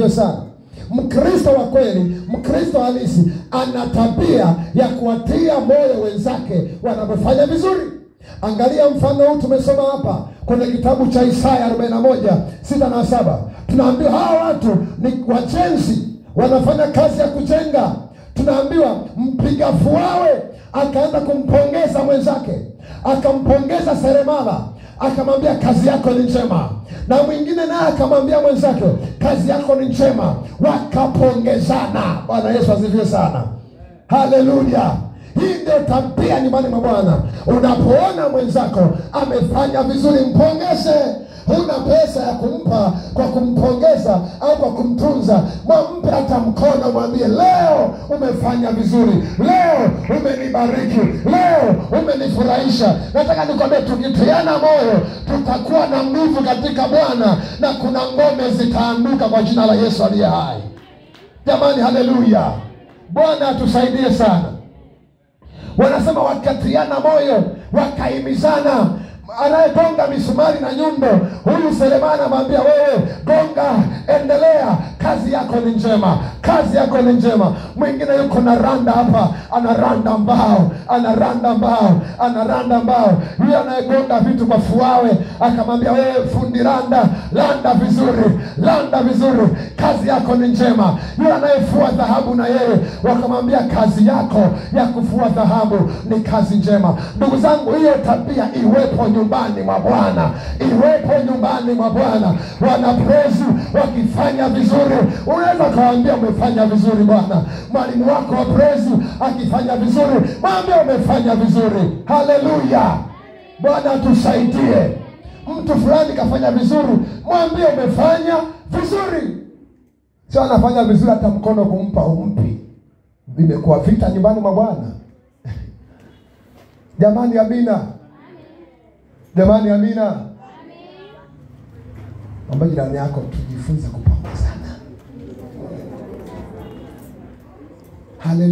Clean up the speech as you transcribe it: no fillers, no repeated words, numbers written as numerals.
asifiwe sana. Mkristo wa kweli, Mkristo halisi ana tabia ya kuwatia moyo wenzake wanapofanya vizuri. Angalia mfano huu tumesoma hapa kwenye kitabu cha Isaya 41:6 na 7. Tunaambiwa hawa watu ni wajenzi, wanafanya kazi ya kujenga. Tunaambiwa mpiga fuawe akaanza kumpongeza mwenzake, akampongeza seremala, akamwambia kazi yako ni njema, na mwingine naye akamwambia mwenzake kazi yako ni njema, wakapongezana. Bwana Yesu asifiwe sana. Haleluya. Hii ndio tabia nyumbani mwa Bwana. Unapoona mwenzako amefanya vizuri, mpongeze. Huna pesa ya kumpa kwa kumpongeza au kwa kumtunza, mwampe hata mkono, mwambie leo umefanya vizuri, leo umenibariki, leo umenifurahisha. Nataka nikwambie, tukitiana moyo tutakuwa na nguvu katika Bwana, na kuna ngome zitaanguka kwa jina la Yesu aliye hai. Jamani, haleluya. Bwana atusaidie sana. Wanasema wakatiana moyo, wakaimizana. Anayegonga misumari na nyundo, huyu seremala anamwambia wewe gonga, endelea, kazi yako ni njema, kazi yako ni njema. Mwingine yuko na randa hapa, anaranda mbao, anaranda mbao, anaranda mbao. Yule anayegonga vitu kwa fuawe akamwambia wewe fundi randa, randa vizuri, randa vizuri, kazi yako ni njema. Yule anayefua dhahabu na yeye wakamwambia kazi yako ya kufua dhahabu ni kazi njema. Ndugu zangu, hiyo tabia iwepo nyumbani mwa Bwana, iwepo nyumbani mwa Bwana. Wanaprezi wakifanya vizuri, unaweza kawaambia umefanya vizuri Bwana. Mwalimu wako wa prezi akifanya vizuri, mwambie umefanya vizuri. Haleluya. Bwana tusaidie. Mtu fulani kafanya vizuri, mwambie umefanya vizuri. Sio anafanya vizuri hata mkono kumpa umpi. Vimekuwa vita nyumbani mwa Bwana. Jamani, amina. Jamani, amina. Omba jirani yako, tujifunze kupongezana. Haleluya.